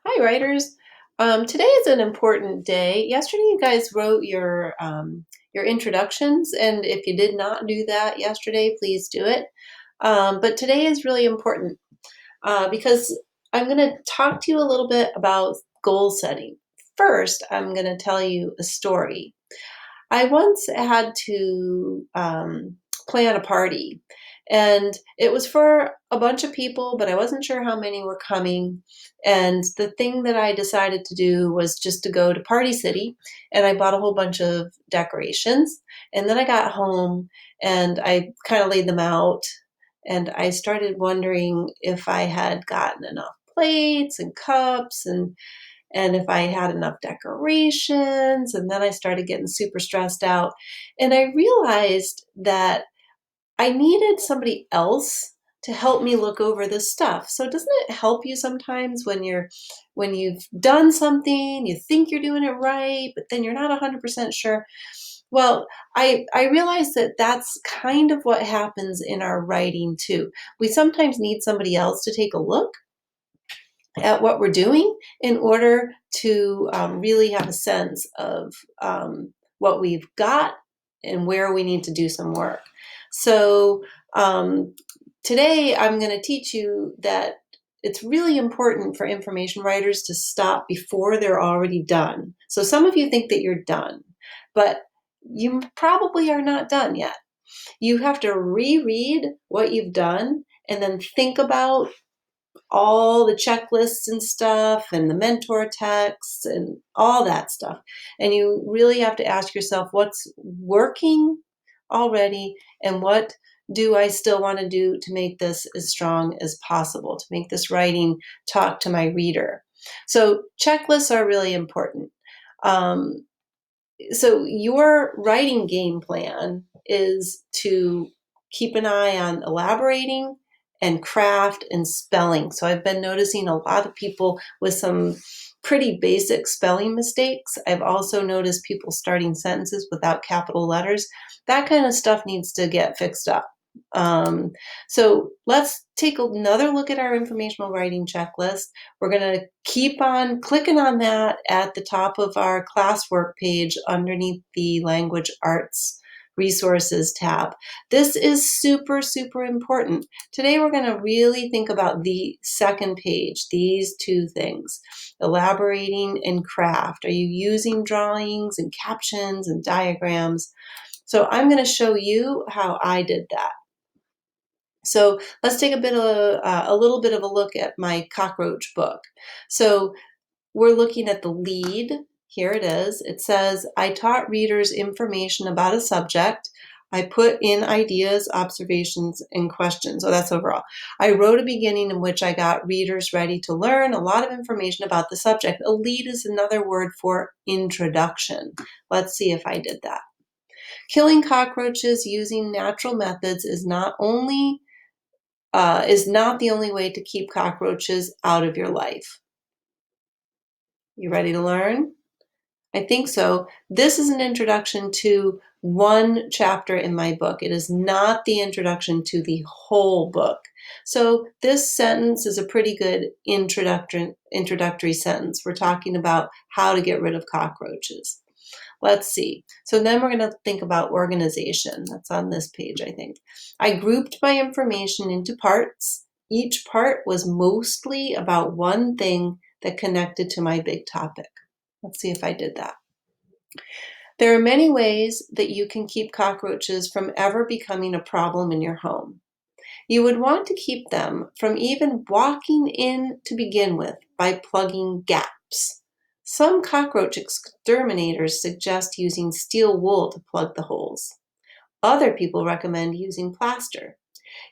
Hi, writers. Today is an important day. Yesterday, you guys wrote your introductions, and if you did not do that yesterday, please do it. But today is really important because I'm going to talk to you a little bit about goal setting. First, I'm going to tell you a story. I once had to plan a party, and it was for a bunch of people, but I wasn't sure how many were coming. And the thing that I decided to do was just to go to Party City, and I bought a whole bunch of decorations. And then I got home and I kind of laid them out, and I started wondering if I had gotten enough plates and cups and if I had enough decorations. And then I started getting super stressed out. And I realized that I needed somebody else to help me look over this stuff. So doesn't it help you sometimes when you've done something, you think you're doing it right, but then you're not 100% sure? Well, I realized that that's kind of what happens in our writing too. We sometimes need somebody else to take a look at what we're doing in order to really have a sense of what we've got and where we need to do some work. So today I'm going to teach you that it's really important for information writers to stop before they're already done. So some of you think that you're done, but you probably are not done yet. You have to reread what you've done and then think about all the checklists and stuff and the mentor texts and all that stuff. And you really have to ask yourself what's working already and what do I still want to do to make this as strong as possible, to make this writing talk to my reader. So checklists are really important. Um, so your writing game plan is to keep an eye on elaborating and craft and spelling. So I've been noticing a lot of people with some pretty basic spelling mistakes. I've also noticed people starting sentences without capital letters. That kind of stuff needs to get fixed up. So let's take another look at our informational writing checklist. We're going to keep on clicking on that at the top of our classwork page underneath the Language Arts Resources tab. This is super, super important. Today we're going to really think about the second page, these two things, elaborating and craft. Are you using drawings and captions and diagrams? So I'm going to show you how I did that. So let's take a little bit of a look at my cockroach book. So we're looking at the lead. Here it is. It says, I taught readers information about a subject. I put in ideas, observations, and questions. So that's overall. I wrote a beginning in which I got readers ready to learn a lot of information about the subject. A lead is another word for introduction. Let's see if I did that. Killing cockroaches using natural methods is not the only way to keep cockroaches out of your life. You ready to learn? I think so. This is an introduction to one chapter in my book. It is not the introduction to the whole book. So this sentence is a pretty good introductory sentence. We're talking about how to get rid of cockroaches. Let's see. So then we're going to think about organization. That's on this page, I think. I grouped my information into parts. Each part was mostly about one thing that connected to my big topic. Let's see if I did that. There are many ways that you can keep cockroaches from ever becoming a problem in your home. You would want to keep them from even walking in to begin with by plugging gaps. Some cockroach exterminators suggest using steel wool to plug the holes. Other people recommend using plaster.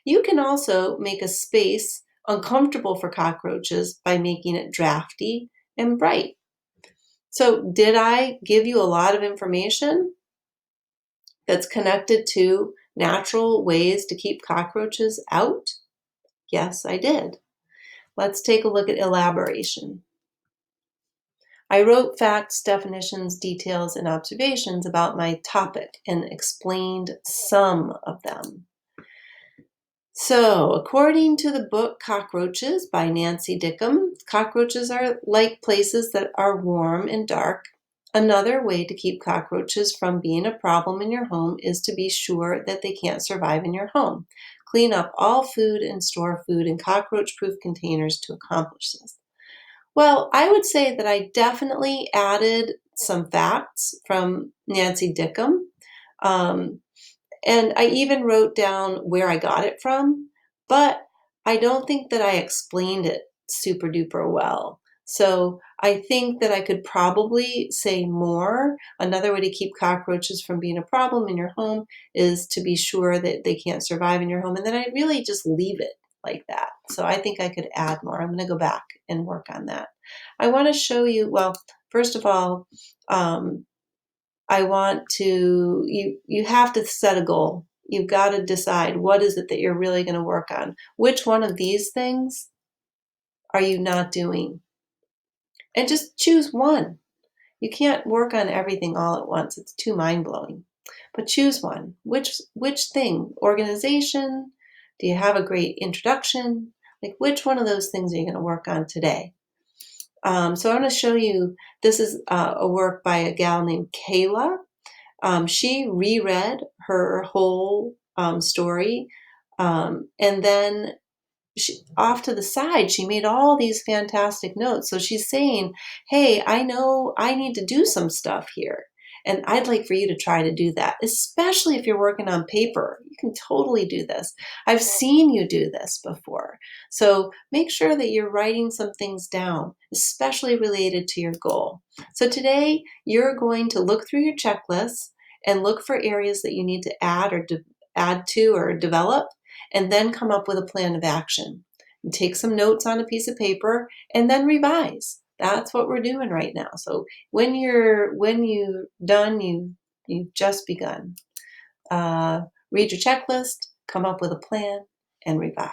You can also make a space uncomfortable for cockroaches by making it drafty and bright. So, did I give you a lot of information that's connected to natural ways to keep cockroaches out? Yes, I did. Let's take a look at elaboration. I wrote facts, definitions, details, and observations about my topic and explained some of them. So, according to the book Cockroaches by Nancy Dickham, cockroaches are like places that are warm and dark. Another way to keep cockroaches from being a problem in your home is to be sure that they can't survive in your home. Clean up all food and store food in cockroach-proof containers to accomplish this. Well, I would say that I definitely added some facts from Nancy Dickham. Um, and I even wrote down where I got it from, but I don't think that I explained it super duper well. So I think that I could probably say more. Another way to keep cockroaches from being a problem in your home is to be sure that they can't survive in your home. And then I really just leave it like that. So I think I could add more. I'm going to go back and work on that. I want to show you, well, first of all, um, I want to, you have to set a goal. You've got to decide what is it that you're really going to work on. Which one of these things are you not doing? And just choose one. You can't work on everything all at once. It's too mind-blowing. But choose one. Which thing? Organization? Do you have a great introduction? Like which one of those things are you going to work on today? So I'm going to show you, this is a work by a gal named Kayla. She reread her whole story, and then off to the side, she made all these fantastic notes. So she's saying, hey, I know I need to do some stuff here. And I'd like for you to try to do that, especially if you're working on paper. You can totally do this. I've seen you do this before. So make sure that you're writing some things down, especially related to your goal. So today, you're going to look through your checklist and look for areas that you need to add to or develop, and then come up with a plan of action. And take some notes on a piece of paper and then revise. That's what we're doing right now. So when you're done, you've just begun. Read your checklist, come up with a plan, and revise.